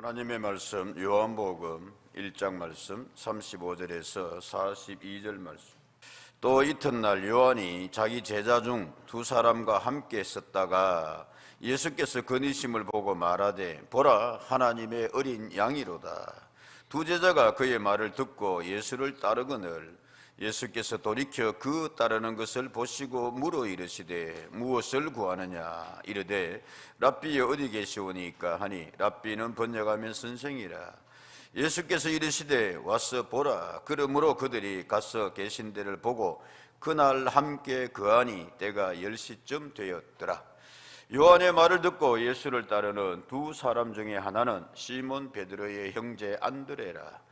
하나님의 말씀 요한복음 1장 말씀 35절에서 42절 말씀. 또 이튿날 요한이 자기 제자 중 두 사람과 함께 있었다가 예수께서 거니심을 보고 말하되 보라 하나님의 어린 양이로다. 두 제자가 그의 말을 듣고 예수를 따르거늘 예수께서 돌이켜 그 따르는 것을 보시고 물어 이르시되 무엇을 구하느냐 이르되 랍비 어디 계시오니까 하니 랍비는 번역하면 선생이라. 예수께서 이르시되 와서 보라. 그러므로 그들이 가서 계신 데를 보고 그날 함께 거하니 때가 10시쯤 되었더라. 요한의 말을 듣고 예수를 따르는 두 사람 중에 하나는 시몬 베드로의 형제 안드레라.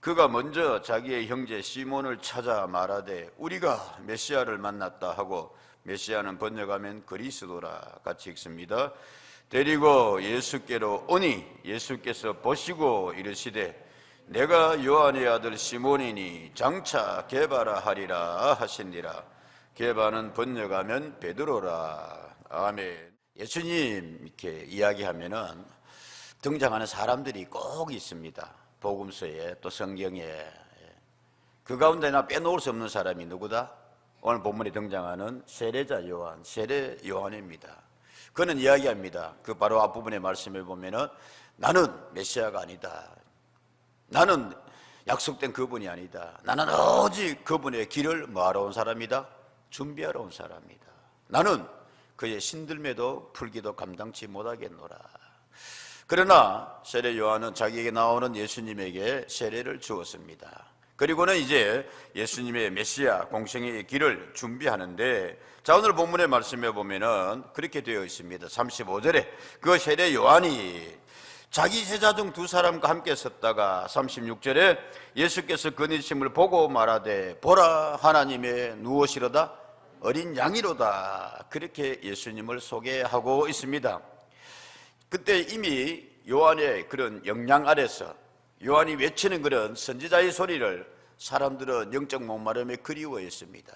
그가 먼저 자기의 형제 시몬을 찾아 말하되 우리가 메시아를 만났다 하고, 메시아는 번역하면 그리스도라 같이 읽습니다. 데리고 예수께로 오니 예수께서 보시고 이르시되 내가 요한의 아들 시몬이니 장차 게바라 하리라 하시니라. 게바는 번역하면 베드로라. 아멘. 예수님 이렇게 이야기하면은 등장하는 사람들이 꼭 있습니다. 복음서에 또 성경에. 그 가운데 나 빼놓을 수 없는 사람이 누구다? 오늘 본문에 등장하는 세례자 요한, 세례 요한입니다. 그는 이야기합니다. 그 바로 앞부분의 말씀을 보면은 나는 메시아가 아니다. 나는 약속된 그분이 아니다. 나는 오직 그분의 길을 뭐하러 온 사람이다? 준비하러 온 사람이다. 나는 그의 신들매도 풀기도 감당치 못하겠노라. 그러나 세례 요한은 자기에게 나오는 예수님에게 세례를 주었습니다. 그리고는 이제 예수님의 메시아 공생의 길을 준비하는데, 자 오늘 본문의 말씀에 보면은 그렇게 되어 있습니다. 35절에 그 세례 요한이 자기 제자 중 두 사람과 함께 섰다가 36절에 예수께서 거니심을 보고 말하되 보라 하나님의 누엇이로다? 어린 양이로다. 그렇게 예수님을 소개하고 있습니다. 그때 이미 요한의 그런 영향 아래서 요한이 외치는 그런 선지자의 소리를 사람들은 영적 목마름에 그리워했습니다.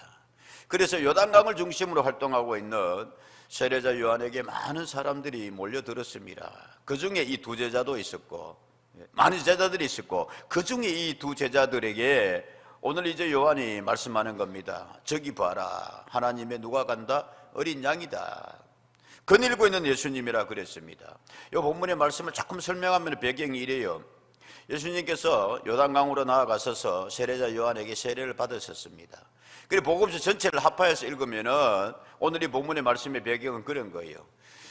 그래서 요단강을 중심으로 활동하고 있는 세례자 요한에게 많은 사람들이 몰려들었습니다. 그 중에 이 두 제자도 있었고 많은 제자들이 있었고, 그 중에 이 두 제자들에게 오늘 이제 요한이 말씀하는 겁니다. 저기 봐라 하나님의 누가 간다? 어린 양이다. 거닐고 있는 예수님이라 그랬습니다. 이 본문의 말씀을 조금 설명하면 배경이 이래요. 예수님께서 요단강으로 나아가셔서 세례자 요한에게 세례를 받으셨습니다. 그리고 복음서 전체를 합하여서 읽으면은 오늘 이 본문의 말씀의 배경은 그런 거예요.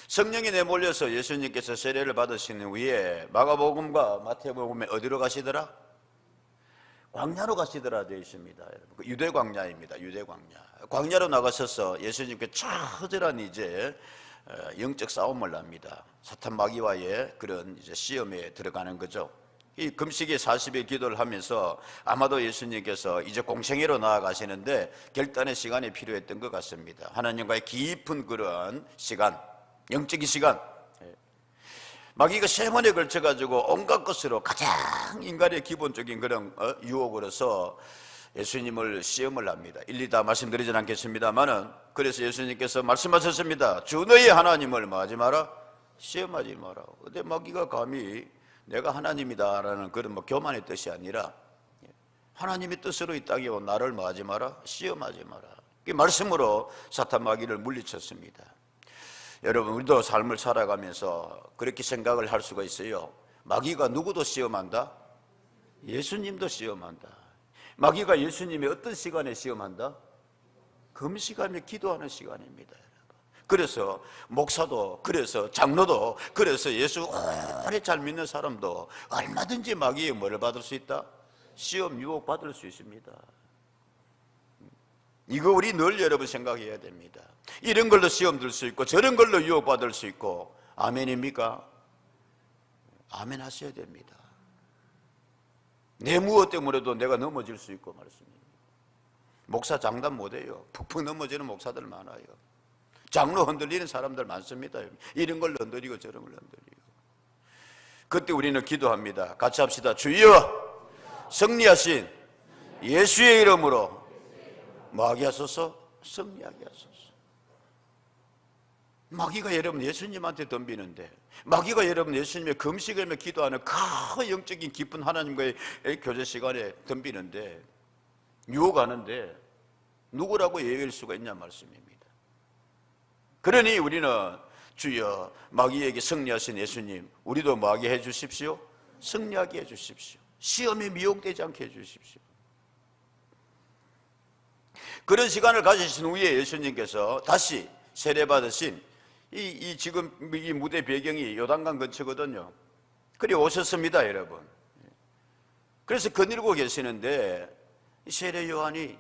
성령이 내몰려서 예수님께서 세례를 받으신 후에 마가복음과 마태복음에 어디로 가시더라? 광야로 가시더라 되어 있습니다. 유대 광야입니다. 유대 광야. 광야로 나가셔서 예수님께 처절한 이제 영적 싸움을 합니다. 사탄 마귀와의 그런 이제 시험에 들어가는 거죠. 이 금식의 40일 기도를 하면서 아마도 예수님께서 이제 공생애로 나아가시는데 결단의 시간이 필요했던 것 같습니다. 하나님과의 깊은 그런 시간, 영적인 시간. 마귀가 세 번에 걸쳐가지고 온갖 것으로 가장 인간의 기본적인 그런 유혹으로서 예수님을 시험을 합니다. 일일이 다 말씀드리진 않겠습니다만은, 그래서 예수님께서 말씀하셨습니다. 주 너희 하나님을 뭐 하지 마라? 시험하지 마라. 근데 마귀가 감히 내가 하나님이다 라는 그런 교만의 뜻이 아니라 하나님의 뜻으로 이 땅에 온 나를 뭐 하지 마라? 시험하지 마라. 그 말씀으로 사탄 마귀를 물리쳤습니다. 여러분, 우리도 삶을 살아가면서 그렇게 생각을 할 수가 있어요. 마귀가 누구도 시험한다? 예수님도 시험한다. 마귀가 예수님의 어떤 시간에 시험한다? 금시간에 기도하는 시간입니다. 그래서 목사도, 그래서 장로도, 그래서 예수 오래 잘 믿는 사람도 얼마든지 마귀의 뭐를 받을 수 있다? 시험, 유혹 받을 수 있습니다. 이거 우리 늘 여러분 생각해야 됩니다. 이런 걸로 시험 들 수 있고 저런 걸로 유혹 받을 수 있고. 아멘입니까? 아멘 하셔야 됩니다. 내 무엇 때문에도 내가 넘어질 수 있고 말씀입니다. 목사 장담 못해요. 푹푹 넘어지는 목사들 많아요. 장로 흔들리는 사람들 많습니다. 이런 걸로 흔들리고 저런 걸로 흔들리고. 그때 우리는 기도합니다. 같이 합시다. 주여 승리하신 예수의 이름으로 뭐하게 하소서? 승리하게 하소서. 마귀가 여러분 예수님한테 덤비는데, 마귀가 여러분 예수님의 금식을 기도하는 그 영적인 깊은 하나님과의 교제 시간에 덤비는데, 유혹하는데 누구라고 예외일 수가 있냐 말씀입니다. 그러니 우리는 주여 마귀에게 승리하신 예수님, 우리도 뭐하게 해주십시오? 승리하게 해주십시오. 시험에 미혹되지 않게 해주십시오. 그런 시간을 가지신 후에 예수님께서 다시 세례받으신 지금 이 무대 배경이 요단강 근처거든요. 그리 오셨습니다, 여러분. 그래서 거닐고 계시는데 세례 요한이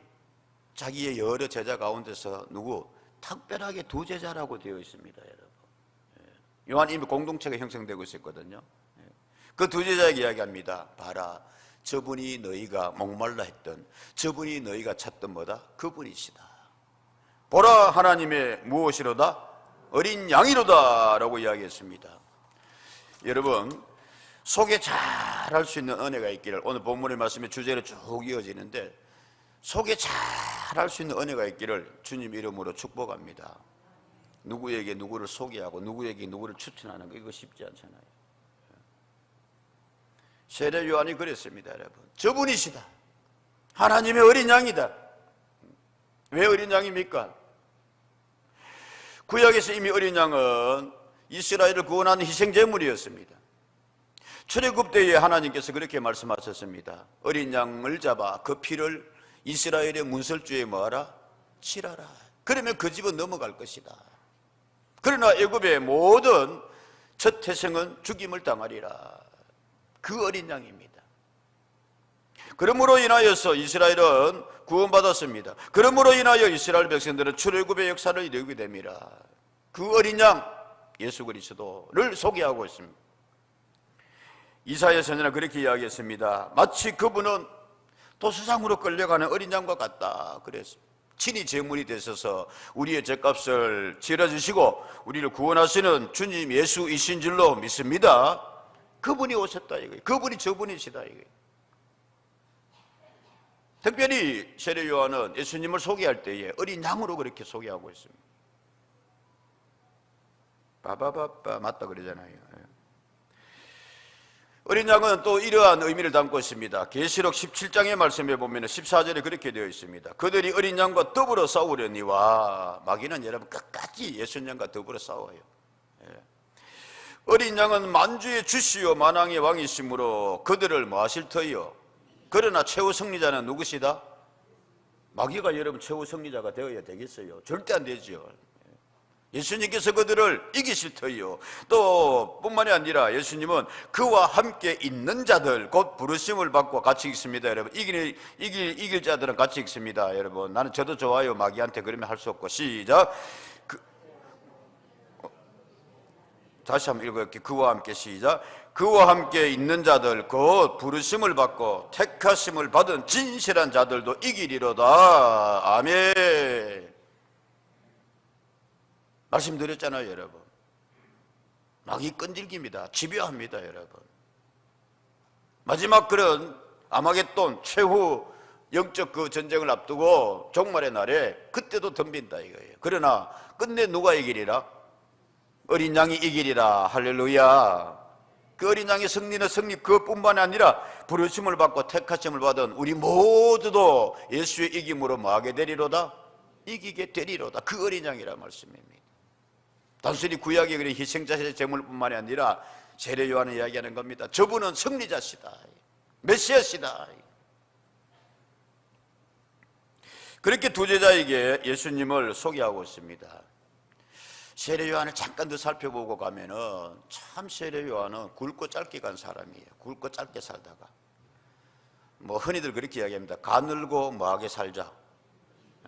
자기의 여러 제자 가운데서 특별하게 두 제자라고 되어 있습니다, 여러분. 요한 이미 공동체가 형성되고 있었거든요. 그 두 제자에게 이야기합니다. 봐라, 저분이 너희가 목말라 했던, 저분이 너희가 찾던 뭐다? 그분이시다. 보라, 하나님의 무엇이로다? 어린 양이로다 라고 이야기했습니다. 여러분, 속에 잘 할 수 있는 은혜가 있기를, 오늘 본문의 말씀의 주제로 쭉 이어지는데 속에 잘 할 수 있는 은혜가 있기를 주님 이름으로 축복합니다. 누구에게 누구를 소개하고 누구에게 누구를 추천하는 거, 이거 쉽지 않잖아요. 세례 요한이 그랬습니다, 여러분. 저분이시다. 하나님의 어린 양이다. 왜 어린 양입니까? 구약에서 이미 어린 양은 이스라엘을 구원하는 희생제물이었습니다. 출애굽 때에 하나님께서 그렇게 말씀하셨습니다. 어린 양을 잡아 그 피를 이스라엘의 문설주에 뭐하라? 칠하라. 그러면 그 집은 넘어갈 것이다. 그러나 애굽의 모든 첫 태생은 죽임을 당하리라. 그 어린 양입니다. 그러므로 인하여서 이스라엘은 구원받았습니다. 그러므로 인하여 이스라엘 백성들은 출애굽의 역사를 이루게 됩니다. 그 어린 양 예수 그리스도를 소개하고 있습니다. 이사야 선지자는 그렇게 이야기했습니다. 마치 그분은 도수장으로 끌려가는 어린 양과 같다 그랬습니다. 친히 제물이 되셔서 우리의 죗값을 치러주시고 우리를 구원하시는 주님 예수이신 줄로 믿습니다. 그분이 오셨다 이거예요. 그분이 저분이시다 이거예요. 특별히 세례 요한은 예수님을 소개할 때에 어린 양으로 그렇게 소개하고 있습니다. 빠바바빠 맞다 그러잖아요. 어린 양은 또 이러한 의미를 담고 있습니다. 계시록 17장의 말씀에 보면 14절에 그렇게 되어 있습니다. 그들이 어린 양과 더불어 싸우려니와, 마귀는 여러분 끝까지 예수님과 더불어 싸워요. 어린 양은 만주의 주시요 만왕의 왕이시므로 그들을 뭐 하실 터이요? 그러나 최후 승리자는 누구시다? 마귀가 여러분 최후 승리자가 되어야 되겠어요? 절대 안 되죠. 예수님께서 그들을 이기실 터이요. 또 뿐만이 아니라 예수님은 그와 함께 있는 자들, 곧 부르심을 받고 같이 있습니다. 여러분, 이길 자들은 같이 있습니다. 여러분, 나는 저도 좋아요. 마귀한테 그러면 할 수 없고. 시작. 다시 한번 읽어볼게요. 그와 함께. 시작. 그와 함께 있는 자들, 곧 부르심을 받고 택하심을 받은 진실한 자들도 이기리로다. 아멘. 말씀드렸잖아요, 여러분. 마귀 끈질깁니다. 집요합니다, 여러분. 마지막 그런 아마겟돈 최후 영적 그 전쟁을 앞두고 종말의 날에 그때도 덤빈다 이거예요. 그러나 끝내 누가 이기리라? 어린 양이 이기리라. 할렐루야. 그 어린 양의 승리는 승리 그것뿐만 아니라 부르심을 받고 택하심을 받은 우리 모두도 예수의 이김으로 뭐하게 되리로다? 이기게 되리로다. 그 어린 양이라 말씀입니다. 단순히 구약의 그런 희생자의 제물뿐만이 아니라 세례 요한은 이야기하는 겁니다. 저분은 승리자시다. 메시아시다. 그렇게 두 제자에게 예수님을 소개하고 있습니다. 세례 요한을 잠깐 더 살펴보고 가면은 참 세례 요한은 굵고 짧게 간 사람이에요. 굵고 짧게 살다가 뭐 흔히들 그렇게 이야기합니다. 가늘고 뭐하게 살자.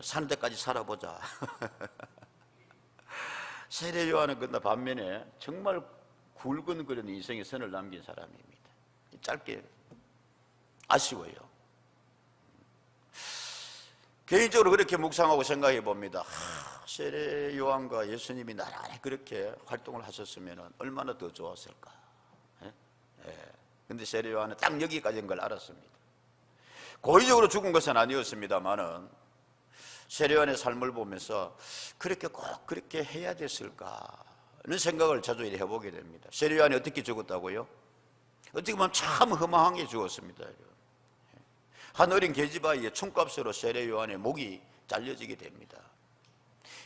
사는 데까지 살아보자. 세례 요한은 그러나 반면에 정말 굵은 그런 인생의 선을 남긴 사람입니다. 짧게 아쉬워요. 개인적으로 그렇게 묵상하고 생각해 봅니다. 세례 요한과 예수님이 나란히 그렇게 활동을 하셨으면 얼마나 더 좋았을까. 근데 세례 요한은 딱 여기까지인 걸 알았습니다. 고의적으로 죽은 것은 아니었습니다만은 세례요한의 삶을 보면서 그렇게 꼭 그렇게 해야 됐을까는 생각을 자주 해보게 됩니다. 세례요한이 어떻게 죽었다고요? 어떻게 보면 참 허망하게 죽었습니다. 한 어린 계집아이의 총값으로 세례요한의 목이 잘려지게 됩니다.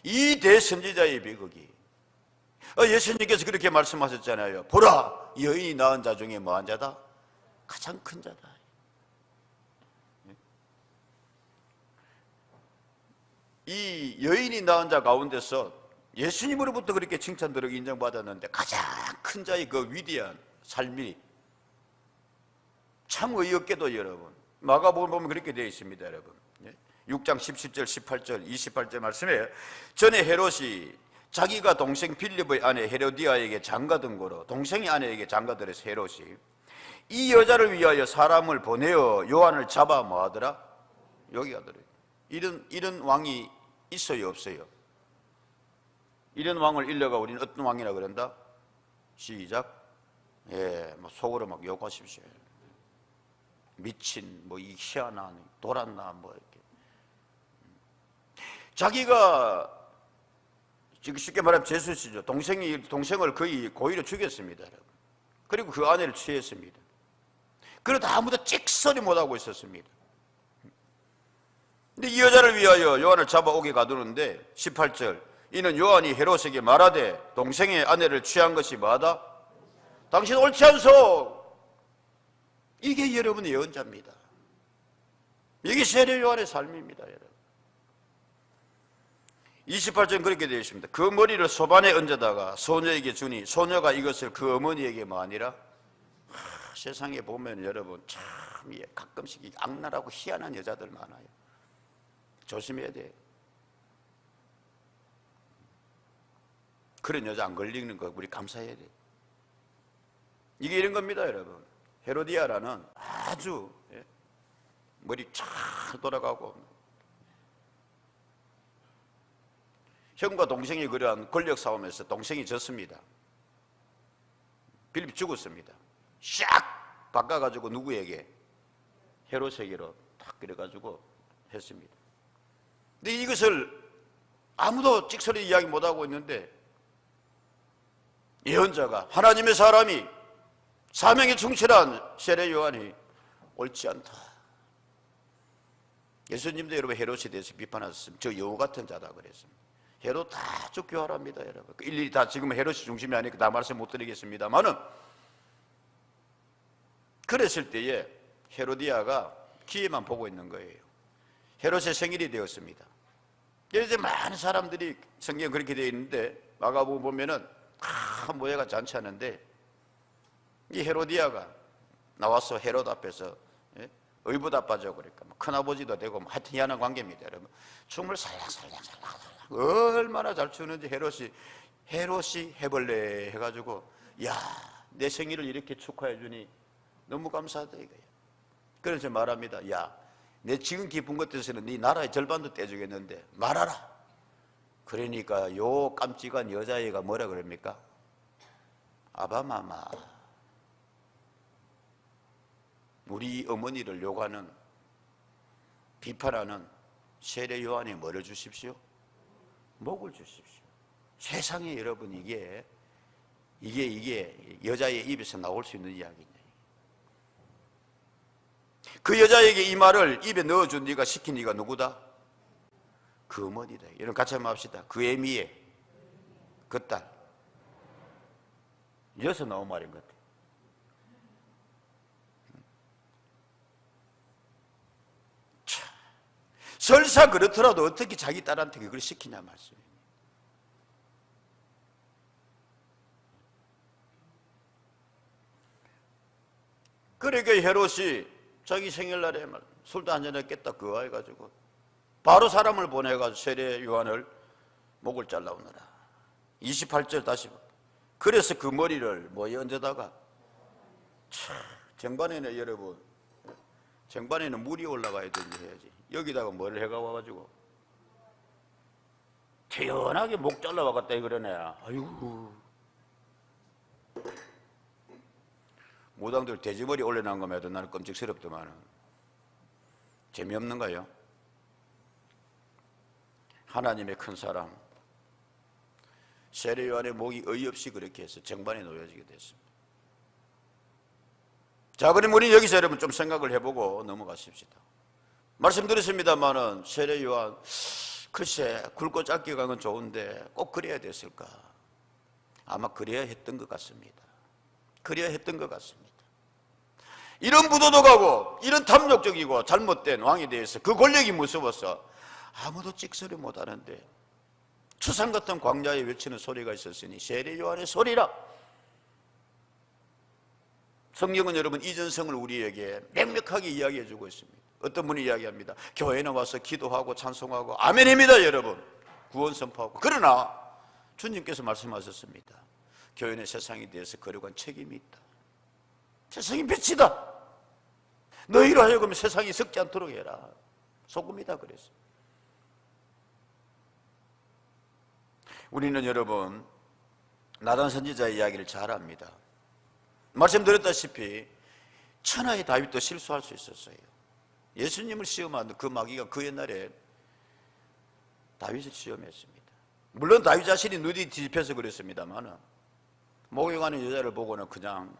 이 대선지자의 비극이, 예수님께서 그렇게 말씀하셨잖아요. 보라, 여인이 낳은 자 중에 뭐한 자다? 가장 큰 자다. 이 여인이 낳은 자 가운데서 예수님으로부터 그렇게 칭찬들을 인정받았는데 가장 큰 자의 그 위대한 삶이 참 어이없게도 여러분, 마가복음 보면 그렇게 되어 있습니다. 여러분 6장 17절 18절 28절 말씀에, 전에 헤롯이 자기가 동생 빌립의 아내 헤로디아에게 장가든 거로, 동생의 아내에게 장가들어서 헤롯이 이 여자를 위하여 사람을 보내어 요한을 잡아 뭐하더라? 여기 하더라. 이런 왕이 있어요, 없어요? 이런 왕을 일러가 우리는 어떤 왕이라 그런다? 시작. 뭐 속으로 막 욕하십시오. 미친, 뭐 이 희한한, 돌았나, 뭐 이렇게. 자기가 지금 쉽게 말하면 제수시죠. 동생을 거의 고의로 죽였습니다. 그리고 그 아내를 취했습니다. 그래도 아무도 찍소리 못하고 있었습니다. 근데 이 여자를 위하여 요한을 잡아오게 가두는데 18절, 이는 요한이 헤롯에게 말하되 동생의 아내를 취한 것이 뭐하다? 당신 옳지 않소. 이게 여러분의 예언자입니다. 이게 세례 요한의 삶입니다. 여러분 28절은 그렇게 되어 있습니다. 그 머리를 소반에 얹어다가 소녀에게 주니 소녀가 이것을 그 어머니에게 뭐하니라? 세상에 보면 여러분 참 가끔씩 악랄하고 희한한 여자들 많아요. 조심해야 돼. 그런 여자 안 걸리는 거 우리 감사해야 돼. 이게 이런 겁니다, 여러분. 헤로디아라는 아주 머리 쫙 돌아가고 형과 동생이 그러한 권력 싸움에서 동생이 졌습니다. 빌립 죽었습니다. 샥 바꿔가지고 누구에게? 헤롯에게로 탁 그래가지고 했습니다. 근데 이것을 아무도 찍소리 이야기 못하고 있는데 예언자가, 하나님의 사람이, 사명에 충실한 세례 요한이 옳지 않다. 예수님도 여러분 헤롯에 대해서 비판하셨습니다. 저 여우 같은 자다 그랬습니다. 헤롯 다 쫓겨하랍니다, 여러분. 일일이 다 지금 헤롯이 중심이 아니니까 다 말씀 못 드리겠습니다만은, 그랬을 때에 헤로디아가 기회만 보고 있는 거예요. 헤롯의 생일이 되었습니다. 이제 많은 사람들이 성경 그렇게 되어 있는데 마가복음 보면은 다 모여가 잔치 하는데 이 헤로디아가 나와서 헤롯 앞에서 의붓아빠죠. 그러니까 큰아버지도 되고 하여튼 희한한 관계입니다. 여러분 춤을 살랑살랑 얼마나 잘 추는지 헤롯이 해볼래 해가지고, 야, 내 생일을 이렇게 축하해 주니 너무 감사하다 이거야. 그래서 말합니다. 야, 내 지금 기쁜 것 때문에 네 나라의 절반도 떼주겠는데 말하라. 그러니까 요 깜찍한 여자애가 뭐라 그럽니까? 아바마마, 우리 어머니를 욕하는, 비판하는 세례 요한이 뭐를 주십시오? 목을 주십시오. 세상에 여러분 이게 여자의 입에서 나올 수 있는 이야기냐. 그 여자에게 이 말을 입에 넣어준 네가 시킨 네가 누구다? 그 어머니다. 여러분 같이 한번 합시다. 그 애미의 그 딸. 여기서 나온 말인 것 같아요. 설사 그렇더라도 어떻게 자기 딸한테 그걸 시키냐 말씀입니다. 그러니까 헤롯이 자기 생일날에 술도 한잔 했겠다 그거 해가지고 바로 사람을 보내가지고 세례 요한을 목을 잘라오느라. 28절 다시, 그래서 그 머리를 뭐에 얹어다가, 쟁반에는 여러분, 쟁반에는 물이 올라가야 되는지 해야지. 여기다가 뭘 해가 와가지고 태연하게 목 잘라와갔다 그러네. 아이고, 무당들 돼지머리 올려놓은 거면 해도 나는 끔찍스럽더만은. 재미없는가요? 하나님의 큰 사랑, 세례 요한의 목이 어이없이 그렇게 해서 정반에 놓여지게 됐습니다. 자, 그럼 우리 여기서 여러분 좀 생각을 해보고 넘어가십시다. 말씀드렸습니다마는 세례 요한, 글쎄 굵고 짧게 간 건 좋은데 꼭 그래야 됐을까? 아마 그래야 했던 것 같습니다. 그래야 했던 것 같습니다. 이런 부도덕하고 이런 탐욕적이고 잘못된 왕에 대해서 그 권력이 무서워서 아무도 찍소리 못하는데 추상 같은 광야에 외치는 소리가 있었으니 세례 요한의 소리라. 성경은 여러분 이전성을 우리에게 명확하게 이야기해 주고 있습니다. 어떤 분이 이야기합니다. 교회에 와서 기도하고 찬송하고 아멘입니다 여러분, 구원 선포하고. 그러나 주님께서 말씀하셨습니다. 교회는 세상에 대해서 거룩한 책임이 있다. 세상이 빛이다. 너희로 하여금 세상이 섞지 않도록 해라. 소금이다 그랬어요. 우리는 여러분 나단 선지자의 이야기를 잘 압니다. 말씀드렸다시피 천하의 다윗도 실수할 수 있었어요. 예수님을 시험한 그 마귀가 그 옛날에 다윗을 시험했습니다. 물론 다윗 자신이 눈이 뒤집혀서 그랬습니다만 목욕하는 여자를 보고는 그냥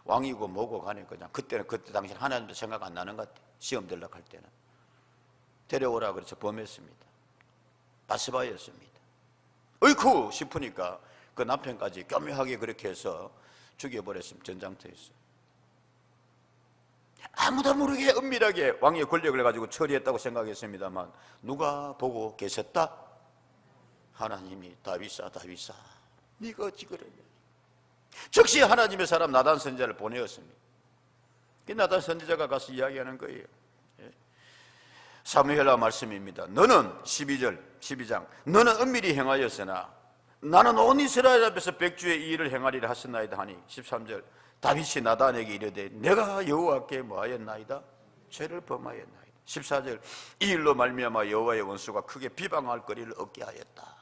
왕이고 뭐고 간에 그냥 그때 당시 하나님도 생각 안 나는 것 같아요. 시험 들려고 할 때는 데려오라 그래서 범했습니다. 바스바였습니다. 어이쿠 싶으니까 그 남편까지 교묘하게 그렇게 해서 죽여버렸습니다. 전장터에서. 아무도 모르게 은밀하게 왕의 권력을 가지고 처리했다고 생각했습니다만 누가 보고 계셨다? 하나님이 다윗아 네가 어찌 그러냐. 즉시 하나님의 사람 나단 선지자를 보내었습니다. 그 나단 선지자가 가서 이야기하는 거예요. 사무엘하 말씀입니다. 너는 12장 너는 은밀히 행하였으나 나는 온 이스라엘 앞에서 백주의 이 일을 행하리라 하셨나이다 하니 13절 다윗이 나단에게 이르되 내가 여호와께 뭐하였나이다? 죄를 범하였나이다. 14절 이 일로 말미암아 여호와의 원수가 크게 비방할 거리를 얻게 하였다.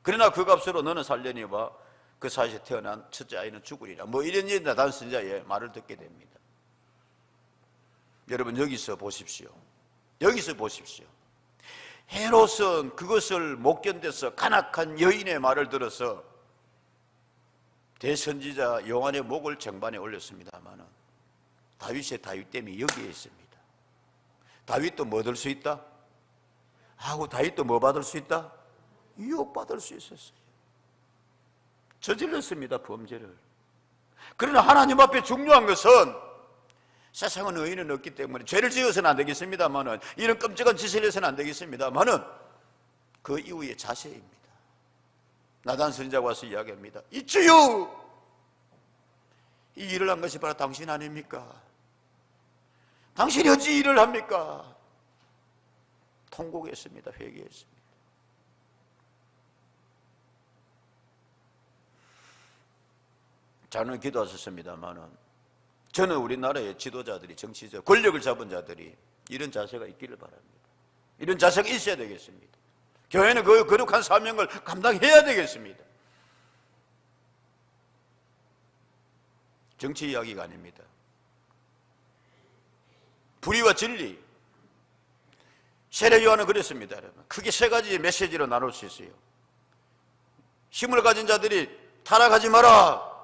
그러나 그 값으로 너는 살려니와 그 사이에 태어난 첫째 아이는 죽으리라. 뭐 이런 나단 선지자의 말을 듣게 됩니다. 여러분 여기서 보십시오. 헤롯은 그것을 못 견뎌서 간악한 여인의 말을 들어서 대선지자 요한의 목을 쟁반에 올렸습니다만 다윗의 다윗됨이 여기에 있습니다. 다윗도 뭐 얻을 수 있다? 하고 다윗도 뭐 받을 수 있다? 유혹받을 수 있었어요. 저질렀습니다, 범죄를. 그러나 하나님 앞에 중요한 것은 세상은 의인은 없기 때문에 죄를 지어서는 안 되겠습니다만은 이런 끔찍한 짓을 해서는 안 되겠습니다만은 그 이후의 자세입니다. 나단 선지자가 와서 이야기합니다. 이 주여, 이 일을 한 것이 바로 당신 아닙니까? 당신이 어찌 일을 합니까? 통곡했습니다. 회개했습니다. 저는 기도하셨습니다만은 저는 우리나라의 지도자들이, 정치적 권력을 잡은 자들이 이런 자세가 있기를 바랍니다. 이런 자세가 있어야 되겠습니다. 교회는 그 거룩한 사명을 감당해야 되겠습니다. 정치 이야기가 아닙니다. 불의와 진리. 세례 요한은 그랬습니다. 여러분. 크게 세 가지 메시지로 나눌 수 있어요. 힘을 가진 자들이 타락하지 마라.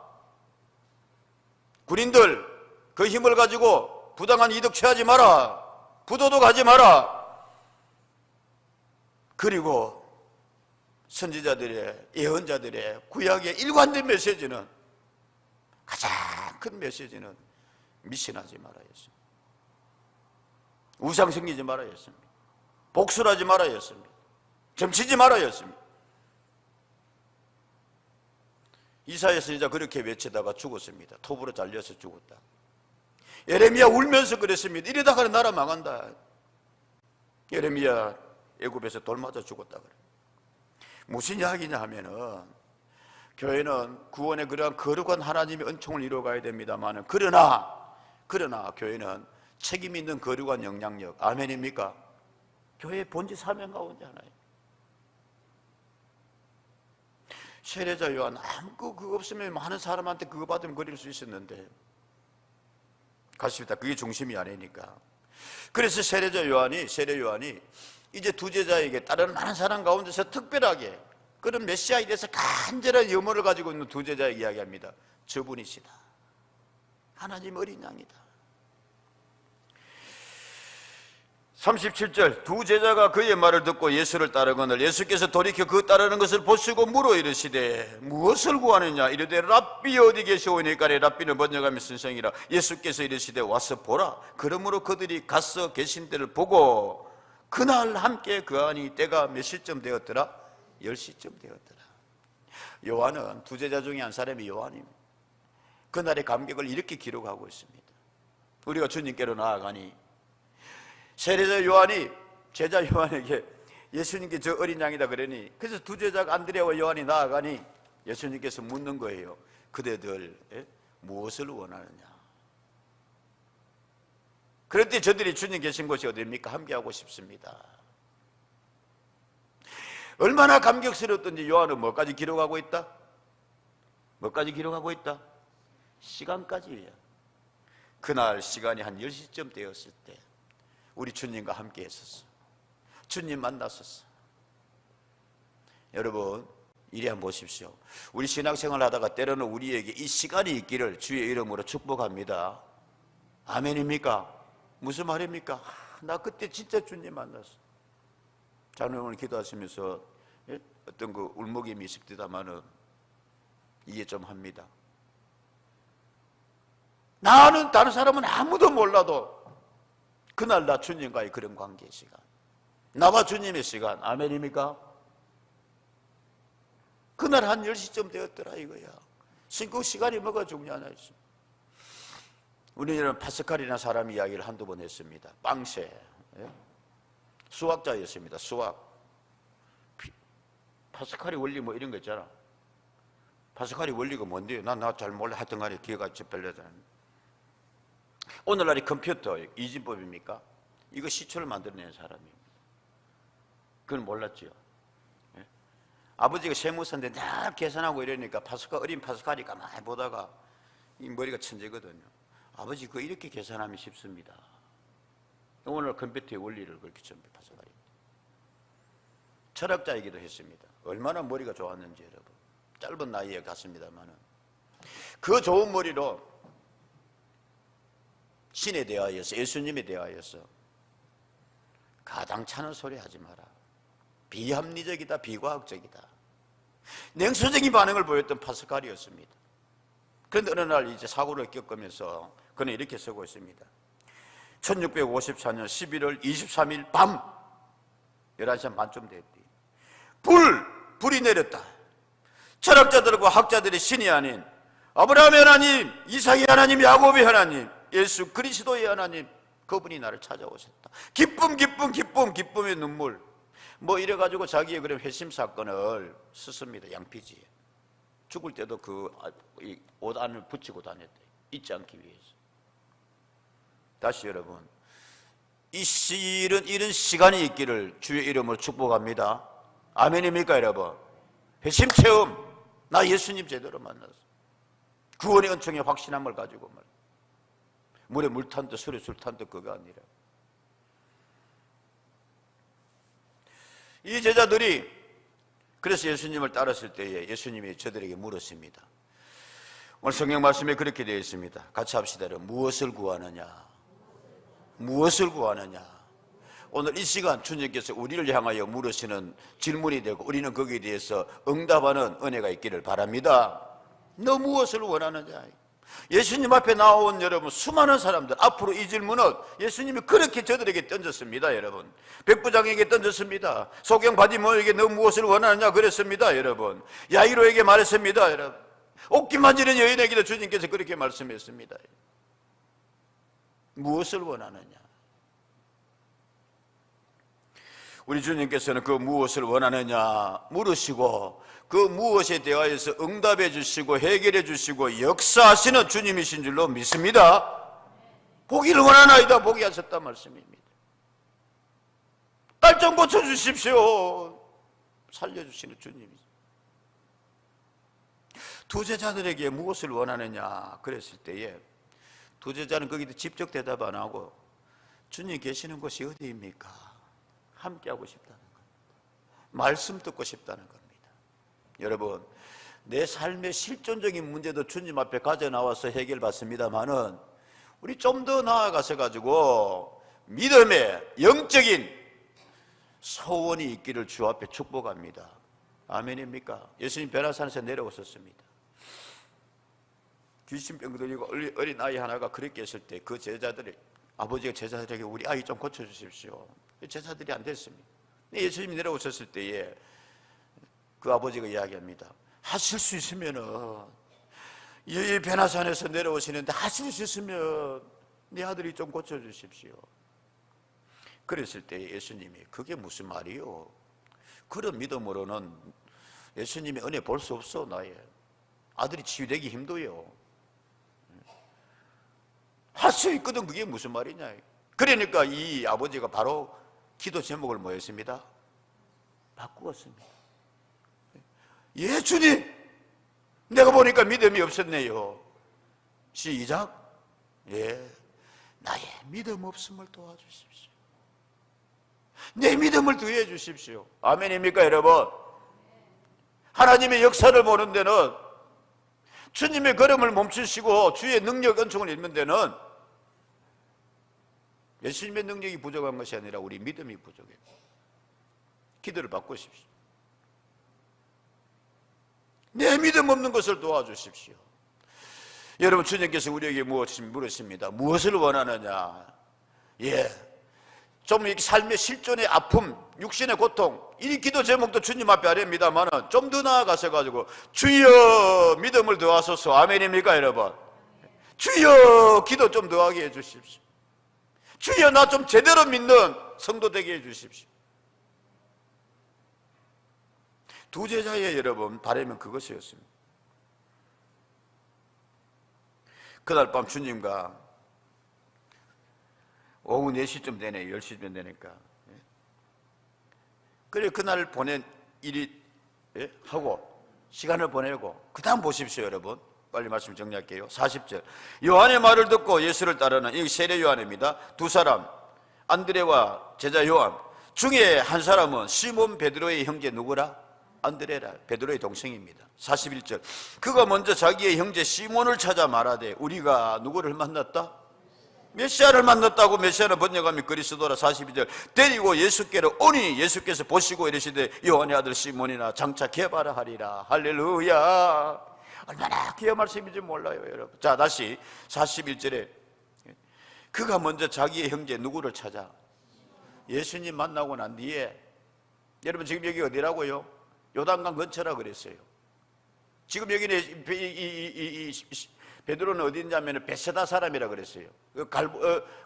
군인들 그 힘을 가지고 부당한 이득 취하지 마라. 부도덕하지 마라. 그리고 선지자들의, 예언자들의 구약의 일관된 메시지는, 가장 큰 메시지는 미신하지 말아였습니다. 우상 섬기지 말아였습니다. 복술하지 말아였습니다. 점치지 말아였습니다. 이사야 선지자 그렇게 외치다가 죽었습니다. 톱으로 잘려서 죽었다. 예레미야 울면서 그랬습니다. 이러다가는 나라 망한다. 예레미야 애굽에서 돌 맞아 죽었다 그래. 무슨 이야기냐 하면은 교회는 구원의 그러한 거룩한 하나님의 은총을 이루어가야 됩니다만 그러나 교회는 책임 있는 거룩한 영향력, 아멘입니까? 교회의 본질 사명 가운데 하나예요. 세례자 요한 아무 그거 없으면 많은 사람한테 그거 받으면 그릴 수 있었는데 가십니다. 그게 중심이 아니니까. 그래서 세례 요한이 이제 두 제자에게 다른 많은 사람 가운데서 특별하게 그런 메시아에 대해서 간절한 염원을 가지고 있는 두 제자에게 이야기합니다. 저분이시다. 하나님 어린 양이다. 37절 두 제자가 그의 말을 듣고 예수를 따르거늘 예수께서 돌이켜 그 따르는 것을 보시고 물어 이르시되 무엇을 구하느냐 이르되 랍비 어디 계시오니까 랍비는 번역하면 선생이라 예수께서 이르시되 와서 보라. 그러므로 그들이 가서 계신 때를 보고 그날 함께 거하니 때가 몇 시쯤 되었더라? 10시쯤 되었더라. 요한은 두 제자 중에 한 사람이 요한입니다. 그날의 감격을 이렇게 기록하고 있습니다. 우리가 주님께로 나아가니 세례자 요한이 제자 요한에게 예수님께 저 어린 양이다 그러니 그래서 두 제자가 안드레와 요한이 나아가니 예수님께서 묻는 거예요. 그대들 무엇을 원하느냐? 그럴 때 저들이 주님 계신 곳이 어디입니까? 함께하고 싶습니다. 얼마나 감격스러웠던지 요한은 뭐까지 기록하고 있다? 뭐까지 기록하고 있다? 시간까지예요. 그날 시간이 한 10시쯤 되었을 때 우리 주님과 함께 했었어. 주님 만났었어. 여러분 이리 한번 보십시오. 우리 신앙생활 하다가 때로는 우리에게 이 시간이 있기를 주의 이름으로 축복합니다. 아멘입니까? 무슨 말입니까? 나 그때 진짜 주님 만났어. 저는 오늘 기도하시면서 어떤 그 울먹임이 있습니다만은 이해 좀 합니다. 나는 다른 사람은 아무도 몰라도 그날 나 주님과의 그런 관계의 시간, 나와 주님의 시간, 아멘입니까? 그날 한 10시쯤 되었더라 이거야. 신국 시간이 뭐가 중요하나 했어. 우리는 파스칼이라는 사람 이야기를 한두 번 했습니다. 빵세 수학자였습니다. 수학 파스칼의 원리 뭐 이런 거 있잖아. 파스칼의 원리가 뭔데요? 나 잘 몰라. 하여튼 간에 기회가 별로잖아. 오늘날의 컴퓨터 이진법입니까? 이거 시초를 만들어낸 사람입니다. 그건 몰랐죠. 예? 아버지가 세무사인데 늘 계산하고 이러니까 어린 파스칼이 가만히 보다가 이 머리가 천재거든요. 아버지 그거 이렇게 계산하면 쉽습니다. 오늘 컴퓨터의 원리를 그렇게 전부 파스칼이 철학자이기도 했습니다. 얼마나 머리가 좋았는지 여러분. 짧은 나이에 갔습니다만은 그 좋은 머리로 신에 대하여서 예수님에 대하여서 가당찮은 소리 하지 마라. 비합리적이다, 비과학적이다. 냉소적인 반응을 보였던 파스칼이었습니다. 그런데 어느 날 이제 사고를 겪으면서 그는 이렇게 쓰고 있습니다. 1654년 11월 23일 밤 11시 반쯤 됐디. 불이 내렸다. 철학자들과 학자들의 신이 아닌 아브라함의 하나님, 이삭의 하나님, 야곱의 하나님, 예수 그리스도의 하나님, 그분이 나를 찾아오셨다. 기쁨의 눈물. 뭐 이래가지고 자기의 그런 회심 사건을 썼습니다. 양피지에. 죽을 때도 그 옷 안을 붙이고 다녔대. 잊지 않기 위해서. 다시 여러분, 이런 시간이 있기를 주의 이름으로 축복합니다. 아멘입니까 여러분? 회심 체험. 나 예수님 제대로 만났어. 구원의 은총의 확신함을 가지고 말. 물에 물 탄 듯 술에 술 탄 듯 그거 아니라. 이 제자들이 그래서 예수님을 따랐을 때에 예수님이 저들에게 물었습니다. 오늘 성경 말씀에 그렇게 되어 있습니다. 같이 합시다. 무엇을 구하느냐? 무엇을 구하느냐? 오늘 이 시간 주님께서 우리를 향하여 물으시는 질문이 되고 우리는 거기에 대해서 응답하는 은혜가 있기를 바랍니다. 너 무엇을 원하느냐? 예수님 앞에 나온 여러분 수많은 사람들 앞으로 이 질문은 예수님이 그렇게 저들에게 던졌습니다. 여러분 백부장에게 던졌습니다. 소경 바디모에게 너 무엇을 원하느냐 그랬습니다. 여러분 야이로에게 말했습니다. 여러분 옷깃 만지는 여인에게도 주님께서 그렇게 말씀했습니다. 무엇을 원하느냐? 우리 주님께서는 그 무엇을 원하느냐 물으시고 그 무엇에 대하여서 응답해 주시고 해결해 주시고 역사하시는 주님이신 줄로 믿습니다. 보기를 원하나이다. 보게 하셨다 말씀입니다. 딸 좀 고쳐주십시오. 살려주시는 주님이죠. 두 제자들에게 무엇을 원하느냐 그랬을 때에 두 제자는 거기도 직접 대답 안 하고 주님 계시는 곳이 어디입니까? 함께하고 싶다는 겁니다. 말씀 듣고 싶다는 겁니다. 여러분, 내 삶의 실존적인 문제도 주님 앞에 가져 나와서 해결받습니다만은 우리 좀 더 나아가서 가지고 믿음의 영적인 소원이 있기를 주 앞에 축복합니다. 아멘입니까? 예수님 베나산에서 내려오셨습니다. 귀신병 들리고 어린 아이 하나가 그렇게 했을 때 그 제자들이, 아버지가 제자들에게 우리 아이 좀 고쳐주십시오. 제자들이 안 됐습니다. 예수님이 내려오셨을 때에 그 아버지가 이야기합니다. 하실 수 있으면은 이 베나산에서 내려오시는데 하실 수 있으면 네 아들이 좀 고쳐주십시오. 그랬을 때 예수님이 그게 무슨 말이요? 그런 믿음으로는 예수님의 은혜 볼 수 없어. 나의 아들이 치유되기 힘들어요. 할 수 있거든. 그게 무슨 말이냐. 그러니까 이 아버지가 바로 기도 제목을 뭐 했습니다? 바꾸었습니다. 예, 주님, 내가 보니까 믿음이 없었네요. 시작. 예, 나의 믿음 없음을 도와주십시오. 내 믿음을 더해 주십시오. 아멘입니까, 여러분? 하나님의 역사를 보는 데는, 주님의 걸음을 멈추시고 주의 능력 은총을 입는 데는 예수님의 능력이 부족한 것이 아니라 우리 믿음이 부족해요. 기도를 바꾸십시오. 내 믿음 없는 것을 도와주십시오. 여러분, 주님께서 우리에게 물으십니다. 무엇을 원하느냐? 예, 좀 이렇게 삶의 실존의 아픔, 육신의 고통, 이 기도 제목도 주님 앞에 아닙니다만은 좀 더 나아가서 가지고 주여 믿음을 더하소서. 아멘입니까, 여러분? 주여 기도 좀 더하게 해주십시오. 주여 나 좀 제대로 믿는 성도 되게 해주십시오. 두 제자의 여러분 바람은 그것이었습니다. 그날 밤 주님과 오후 4시쯤 되네, 10시쯤 되니까. 그래, 그날 보낸 일이 하고 시간을 보내고 그 다음 보십시오. 여러분 빨리 말씀 정리할게요. 40절 요한의 말을 듣고 예수를 따르는, 이 세례 요한입니다. 두 사람, 안드레와 제자 요한 중에 한 사람은 시몬 베드로의 형제 누구라? 안드레라, 베드로의 동생입니다. 41절 그가 먼저 자기의 형제 시몬을 찾아 말하되 우리가 누구를 만났다? 메시아를 만났다고. 메시아는 번역하면 그리스도라. 42절 데리고 예수께로 오니 예수께서 보시고 이르시되 요한의 아들 시몬이나 장차 개바라 하리라. 할렐루야. 얼마나 귀한 말씀인지 몰라요, 여러분. 자, 다시 41절에 그가 먼저 자기의 형제 누구를 찾아? 예수님 만나고 난 뒤에, 여러분 지금 여기 어디라고요? 요단강 근처라 그랬어요. 지금 여기는 베드로는 어디 있냐면 베세다 사람이라 그랬어요.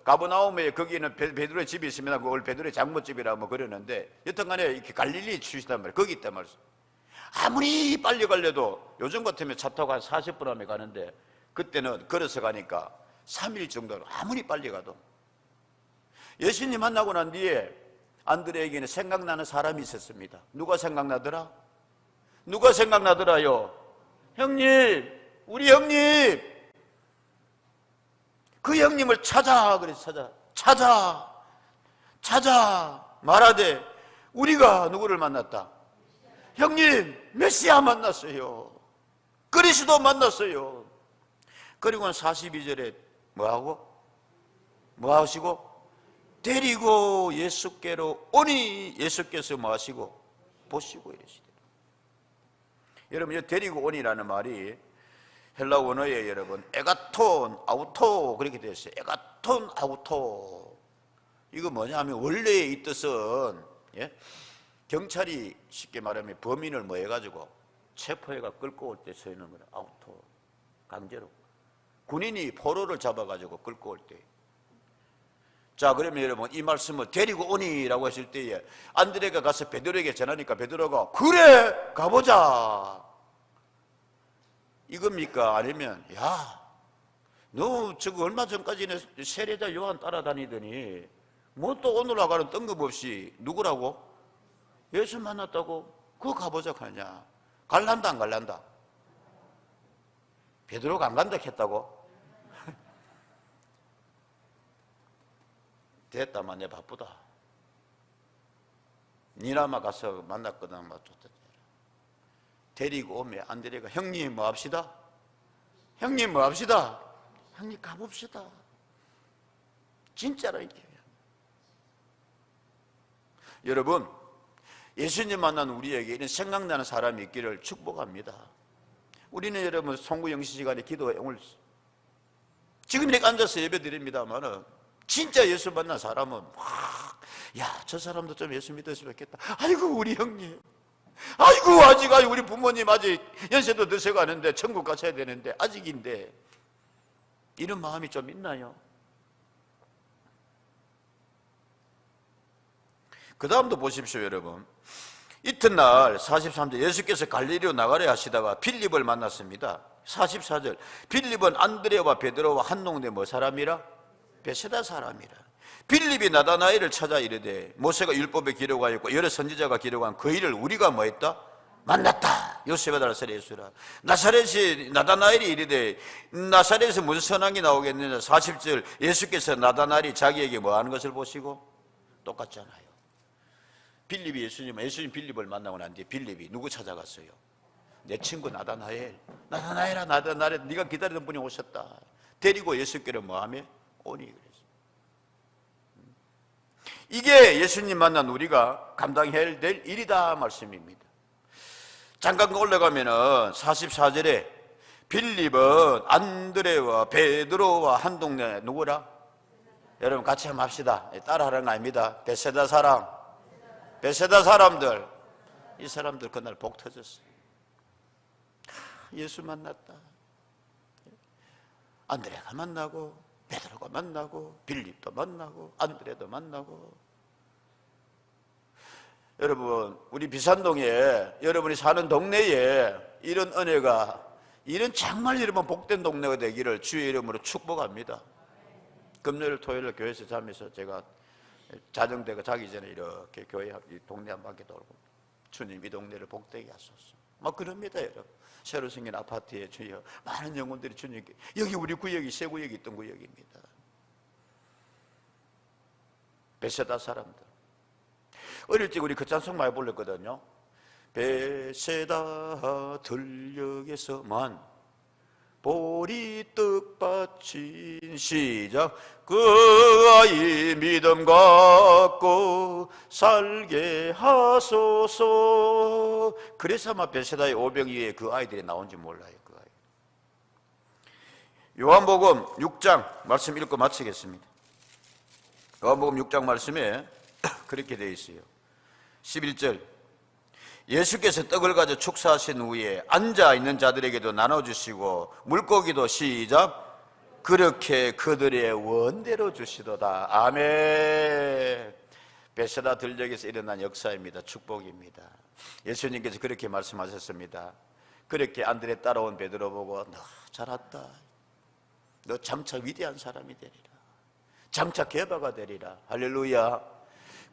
가버나움에 거기는 베드로의 집이 있습니다. 그걸 베드로의 장모집이라 뭐 그러는데 여튼간에 이렇게 갈릴리 출신단 말이에요. 거기 있단 말이에요. 아무리 빨리 가려도 요즘 같으면 차 타고 한 40분 하면 가는데 그때는 걸어서 가니까 3일 정도로 아무리 빨리 가도. 예수님 만나고 난 뒤에 안드레에게는 생각나는 사람이 있었습니다. 누가 생각나더라? 누가 생각나더라요? 형님, 우리 형님. 그 형님을 찾아 그래서 찾아 말하되 우리가 누구를 만났다? 형님, 메시아 만났어요. 그리스도 만났어요. 그리고는 42절에 뭐 하시고? 데리고 예수께로 오니 예수께서 뭐 하시고? 보시고 이러시대. 여러분, 이 데리고 오니라는 말이 헬라 원어에 여러분 에가톤, 아우토 그렇게 되어 있어요. 에가톤, 아우토. 이거 뭐냐 하면 원래의 이 뜻은, 경찰이 쉽게 말하면 범인을 뭐 해가지고 체포해가 끌고 올 때 쓰이는 거라. 아우토, 강제로. 군인이 포로를 잡아가지고 끌고 올 때. 자, 그러면 여러분 이 말씀을 데리고 오니라고 했을 때에 안드레가 가서 베드로에게 전하니까 베드로가 그래 가보자 이겁니까? 아니면 야, 너 저거 얼마 전까지는 세례자 요한 따라다니더니 뭐 또 오늘 나가는 뜬금없이 누구라고? 예수 만났다고? 그거 가보자 하냐? 갈란다 안 갈란다? 베드로가 안 간다 했다고? 됐다만 내 바쁘다. 니나마 가서 만났거든. 데리고 오면 안드레가 형님 뭐 합시다? 형님 뭐 합시다? 형님 가봅시다. 진짜로 이게. 여러분, 예수님 만난 우리에게 이런 생각나는 사람이 있기를 축복합니다. 우리는 여러분 송구 영시 시간에 기도에 오늘 지금 이렇게 앉아서 예배 드립니다만은 진짜 예수 만난 사람은 야, 저 사람도 좀 예수 믿었으면 좋겠다. 아이고 우리 형님, 아이고 우리 부모님 아직 연세도 드셔가는데 천국 가셔야 되는데 아직인데, 이런 마음이 좀 있나요? 그 다음도 보십시오. 여러분, 이튿날 43절 예수께서 갈릴리로 나가려 하시다가 빌립을 만났습니다. 44절 빌립은 안드레와 베드로와 한 동네 뭐 사람이라? 베세다 사람이라. 빌립이 나다나엘을 찾아 이르되 모세가 율법에 기록하였고 여러 선지자가 기록한 그 일을 우리가 뭐 했다? 만났다. 요셉의 나사렛 예수라. 나사렛이 나다나엘이 이르되 나사렛에서 무슨 선악이 나오겠느냐. 40절 예수께서 나다나엘이 자기에게 뭐 하는 것을 보시고 똑같잖아요. 빌립이 예수님 빌립을 만나고 난 뒤에 빌립이 누구 찾아갔어요? 내 친구 나다나엘. 나다나엘아, 나다나엘, 네가 기다리던 분이 오셨다. 데리고 예수께로 뭐하며 오니 그랬어요. 이게 예수님 만난 우리가 감당해야 될 일이다 말씀입니다. 잠깐 올라가면은 44절에 빌립은 안드레와 베드로와 한 동네 누구라? 여러분 같이 한번 합시다. 따라하는 거 아닙니다. 베세다 사람들, 이 사람들 그날 복 터졌어요. 예수 만났다. 안드레가 만나고 베드로가 만나고 빌립도 만나고 안드레도 만나고. 여러분, 우리 비산동에 여러분이 사는 동네에 이런 은혜가, 이런 정말 여러분 복된 동네가 되기를 주의 이름으로 축복합니다. 금요일 토요일 교회에서 자면서 제가 자정대가 자기 전에 이렇게 교회 동네 한 바퀴 돌고 주님 이 동네를 복되게 하소서 막 그럽니다. 여러분, 새로 생긴 아파트에 주여 많은 영혼들이 주님께, 여기 우리 구역이 새 구역이 있던 구역입니다. 베세다 사람들, 어릴 때 우리 그 찬송 많이 불렀거든요. 베세다 들녘에서만 보리 떡받친 시작, 그 아이 믿음 갖고 살게 하소서. 그래서 아마 베세다의 오병이에 그 아이들이 나온지 몰라요. 그 아이. 요한복음 6장 말씀 읽고 마치겠습니다. 요한복음 6장 말씀에 그렇게 되어 있어요. 11절 예수께서 떡을 가져 축사하신 후에 앉아있는 자들에게도 나눠주시고 물고기도 시작 그렇게 그들의 원대로 주시도다. 아멘. 베세다 들녘에서 일어난 역사입니다. 축복입니다. 예수님께서 그렇게 말씀하셨습니다. 그렇게 안드레 따라온 베드로 보고 너 잘했다. 너 장차 위대한 사람이 되리라. 장차 개바가 되리라. 할렐루야.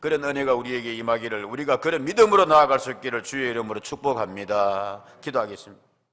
그런 은혜가 우리에게 임하기를, 우리가 그런 믿음으로 나아갈 수 있기를 주의 이름으로 축복합니다. 기도하겠습니다.